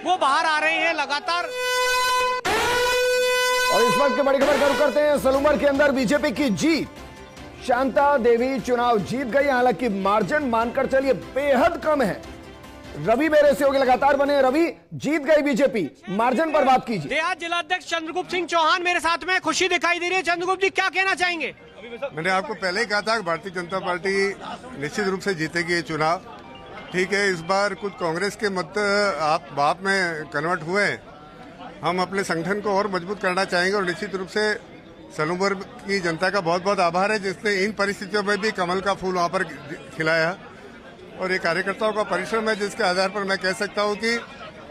वो बाहर आ रहे हैं लगातार। और इस वक्त की बड़ी खबर शुरू करते हैं। सलूमर के अंदर बीजेपी की जीत, शांता देवी चुनाव जीत गई। हालांकि मार्जिन मानकर चलिए बेहद कम है। रवि मेरे सहयोगी लगातार बने। रवि, जीत गई बीजेपी, मार्जिन पर बात कीजिए। देहात जिलाध्यक्ष चंद्रगुप्त सिंह चौहान मेरे साथ में, खुशी दिखाई दे रही है। चंद्रगुप्त जी, क्या कहना चाहेंगे? मैंने आपको पहले ही कहा था कि भारतीय जनता पार्टी निश्चित रूप से जीतेगी ये चुनाव। ठीक है, इस बार कुछ कांग्रेस के मत आप बाप में कन्वर्ट हुए। हम अपने संगठन को और मजबूत करना चाहेंगे और निश्चित रूप से सलूमर की जनता का बहुत बहुत आभार है जिसने इन परिस्थितियों में भी कमल का फूल वहाँ पर खिलाया। और ये कार्यकर्ताओं का परिश्रम है जिसके आधार पर मैं कह सकता हूँ कि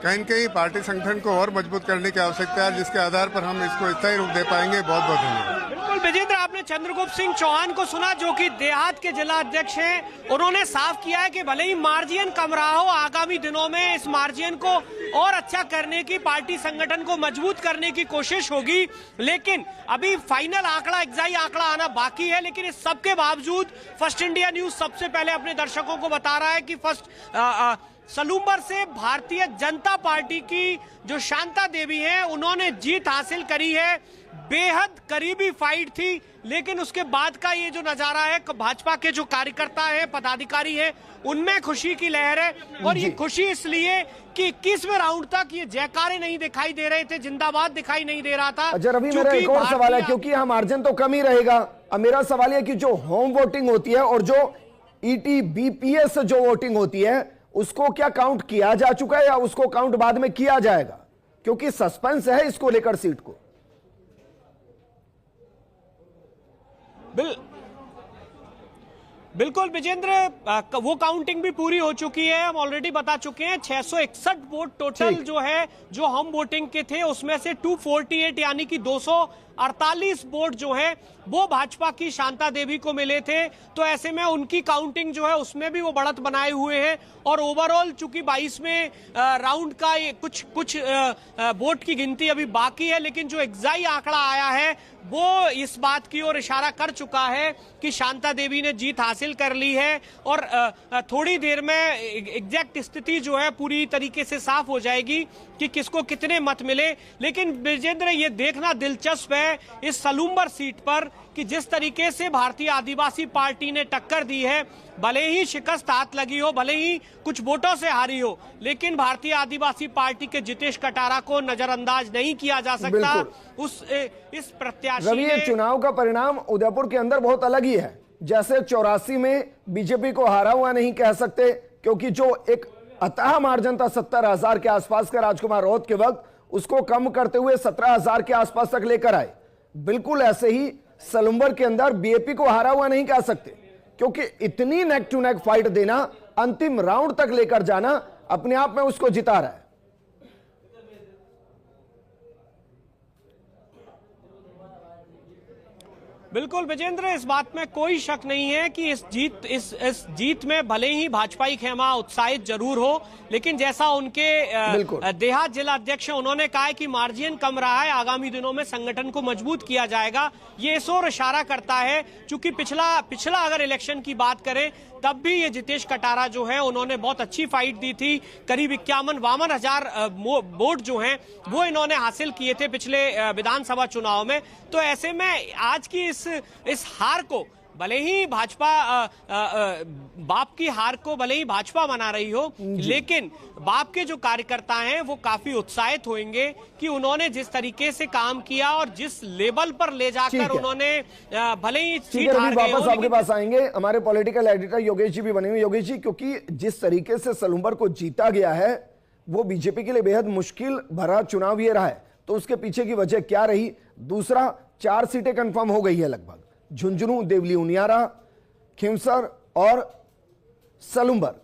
कहीं न कहीं पार्टी संगठन को और मजबूत करने की आवश्यकता है, जिसके आधार पर हम इसको स्थायी रूप दे पाएंगे। बहुत बहुत धन्यवाद। बिल्कुल विजेंद्र, आपने चंद्रगुप्त सिंह चौहान को सुना जो कि देहात के जिला अध्यक्ष हैं। उन्होंने साफ किया है कि भले ही मार्जिन कम रहा हो, आगामी दिनों में इस मार्जिन को और अच्छा करने की, पार्टी संगठन को मजबूत करने की कोशिश होगी। लेकिन अभी फाइनल आंकड़ा, एग्जैक्ट आंकड़ा आना बाकी है। लेकिन इस सबके बावजूद फर्स्ट इंडिया न्यूज सबसे पहले अपने दर्शकों को बता रहा है कि सलूमर से भारतीय जनता पार्टी की जो शांता देवी है, उन्होंने जीत हासिल करी है। बेहद करीबी फाइट थी, लेकिन उसके बाद का ये जो नजारा है, भाजपा के जो कार्यकर्ता है, पदाधिकारी है, उनमें खुशी की लहर है। और ये खुशी इसलिए कि 21वें राउंड तक ये जयकारे नहीं दिखाई दे रहे थे, जिंदाबाद दिखाई नहीं दे रहा था। अच्छा रवि, मेरा एक और सवाल है, क्योंकि यहाँ मार्जिन तो कम ही रहेगा। अब मेरा सवाल है कि जो होम वोटिंग होती है और जो ETBPS जो वोटिंग होती है, उसको क्या काउंट किया जा चुका है या उसको काउंट बाद में किया जाएगा? क्योंकि सस्पेंस है इसको लेकर सीट को। बिल्कुल विजेंद्र, वो काउंटिंग भी पूरी हो चुकी है। हम ऑलरेडी बता चुके हैं 661 वोट टोटल जो है, जो हम वोटिंग के थे, उसमें से 248 यानी कि 248 वोट जो है वो भाजपा की शांता देवी को मिले थे। तो ऐसे में उनकी काउंटिंग जो है उसमें भी वो बढ़त बनाए हुए हैं। और ओवरऑल चूंकि 22वें राउंड का ये कुछ वोट की गिनती अभी बाकी है, लेकिन जो एग्जैक्ट आंकड़ा आया है वो इस बात की ओर इशारा कर चुका है कि शांता देवी ने जीत हासिल कर ली है। और थोड़ी देर में एग्जैक्ट स्थिति जो है पूरी तरीके से साफ हो जाएगी कि किसको कितने मत मिले। लेकिन विजेंद्र, ये देखना दिलचस्प है इस सलूमर सीट पर कि जिस तरीके से भारतीय आदिवासी पार्टी ने टक्कर दी है, भले ही शिकस्त हाथ लगी हो, भले ही कुछ वोटों से हारी हो, लेकिन भारतीय आदिवासी पार्टी के जितेश कटारा को नजरअंदाज नहीं किया जा सकता। इस प्रत्याशी रवि, ये चुनाव का परिणाम उदयपुर के अंदर बहुत अलग ही है। जैसे 84 में बीजेपी को हारा हुआ नहीं कह सकते, क्योंकि जो एक अतः मार्जिन था 70,000 के आसपास का राजकुमार राउत के वक्त, उसको कम करते हुए 17,000 के आसपास तक लेकर आए। बिल्कुल ऐसे ही सलूमर के अंदर बीएपी को हारा हुआ नहीं कह सकते, क्योंकि इतनी नेक टू नेक फाइट देना, अंतिम राउंड तक लेकर जाना, अपने आप में उसको जिता रहा है। बिल्कुल विजेंद्र, इस बात में कोई शक नहीं है कि इस जीत में भले ही भाजपाई खेमा उत्साहित जरूर हो, लेकिन जैसा उनके देहात जिला अध्यक्ष उन्होंने कहा है कि मार्जिन कम रहा है, आगामी दिनों में संगठन को मजबूत किया जाएगा। ये इस ओर इशारा करता है, चूंकि पिछला अगर इलेक्शन की बात करें तब भी ये जितेश कटारा जो है उन्होंने बहुत अच्छी फाइट दी थी। करीब 51 हजार वोट जो हैं वो इन्होंने हासिल किए थे पिछले विधानसभा चुनाव में। तो ऐसे में आज की इस हार को, भले ही भाजपा बाप की हार को भले ही भाजपा मना रही हो, लेकिन बाप के जो कार्यकर्ता हैं वो काफी उत्साहित होंगे कि उन्होंने जिस तरीके से काम किया और जिस लेवल पर ले जाकर उन्होंने, भले ही सीट हार गए हो, वापस आपके पास आएंगे। हमारे पॉलिटिकल एडिटर योगेश जी भी बने हुए। योगेश जी, क्योंकि जिस तरीके से सलूमर को जीता गया है वो बीजेपी के लिए बेहद मुश्किल भरा चुनाव ये रहा है, तो उसके पीछे की वजह क्या रही? दूसरा, 4 सीटें कंफर्म हो गई है लगभग, झुंझुनू, देवली उनियारा, खिमसर और सलूमर।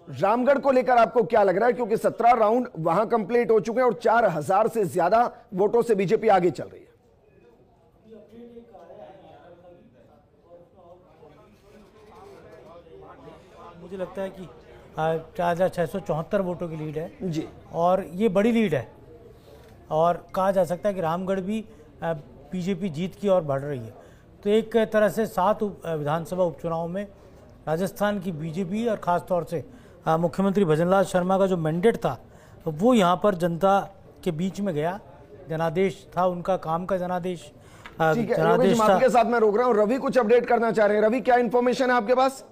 रामगढ़ को लेकर आपको क्या लग रहा है? क्योंकि 17 राउंड वहां कंप्लीट हो चुके हैं और 4,000 से ज्यादा वोटों से बीजेपी आगे चल रही है। मुझे लगता है कि 4,674 वोटों की लीड है जी, और ये बड़ी लीड है। और कहा जा सकता है कि रामगढ़ भी बीजेपी जीत की ओर बढ़ रही है। तो एक तरह से 7 विधानसभा उपचुनाव में राजस्थान की बीजेपी और ख़ास तौर से मुख्यमंत्री भजनलाल शर्मा का जो मैंडेट था तो वो यहाँ पर जनता के बीच में गया। जनादेश था उनका, काम का जनादेश ठीक है योगेश, जनादेश था। आपके साथ मैं रोक रहा हूं। रवि कुछ अपडेट करना चाह रहे हैं। रवि, क्या इंफॉर्मेशन है आपके पास?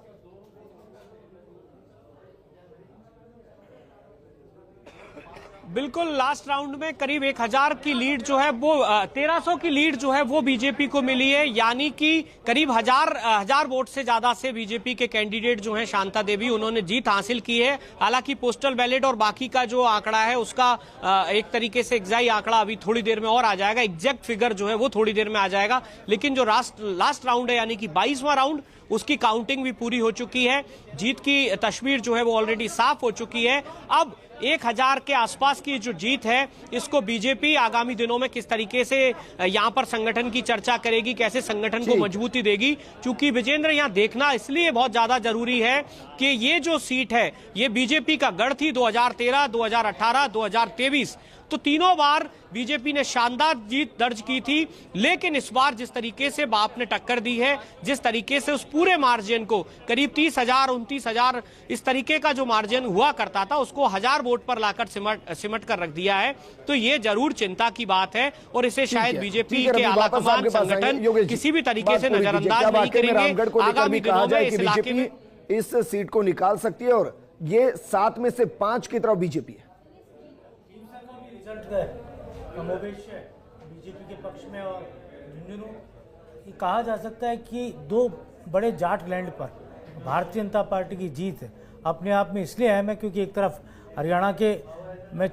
बिल्कुल, लास्ट राउंड में करीब 1000 की लीड जो है वो 1300 की लीड जो है वो बीजेपी को मिली है, यानी कि करीब हजार वोट से ज्यादा से बीजेपी के कैंडिडेट जो हैं शांता देवी, उन्होंने जीत हासिल की है। हालांकि पोस्टल बैलेट और बाकी का जो आंकड़ा है उसका एक तरीके से एग्जैक्ट आंकड़ा अभी थोड़ी देर में और आ जाएगा, एग्जैक्ट फिगर जो है वो थोड़ी देर में आ जाएगा। लेकिन जो लास्ट राउंड है यानी कि 22वां राउंड, उसकी काउंटिंग भी पूरी हो चुकी है। जीत की तस्वीर जो है वो ऑलरेडी साफ हो चुकी है। अब 1000 के आसपास की जो जीत है, इसको बीजेपी आगामी दिनों में किस तरीके से यहां पर संगठन की चर्चा करेगी, कैसे संगठन को मजबूती देगी। क्योंकि विजेंद्र, यहां देखना इसलिए बहुत ज्यादा जरूरी है कि ये जो सीट है ये बीजेपी का गढ़ थी 2013, 2018, 2023, तो तीनों बार बीजेपी ने शानदार जीत दर्ज की थी। लेकिन इस बार जिस तरीके से बाप ने टक्कर दी है, जिस तरीके से उस पूरे मार्जिन को करीब 30,000, 29,000 इस तरीके का जो मार्जिन हुआ करता था, उसको 1000 वोट पर लाकर सिमट कर रख दिया है, तो ये जरूर चिंता की बात है। और इसे शायद बीजेपी के आलाकमान संगठन किसी भी तरीके से नजरअंदाज नहीं करेंगे। आगामी दिनों में इस इलाके में इस सीट को निकाल सकती है और ये 7 में से 5 की तरफ बीजेपी है। बीजेपी के पक्ष में और झुंझुनू कहा जा सकता है कि दो बड़े जाट लैंड पर भारतीय जनता पार्टी की जीत अपने आप में इसलिए अहम है क्योंकि एक तरफ हरियाणा के में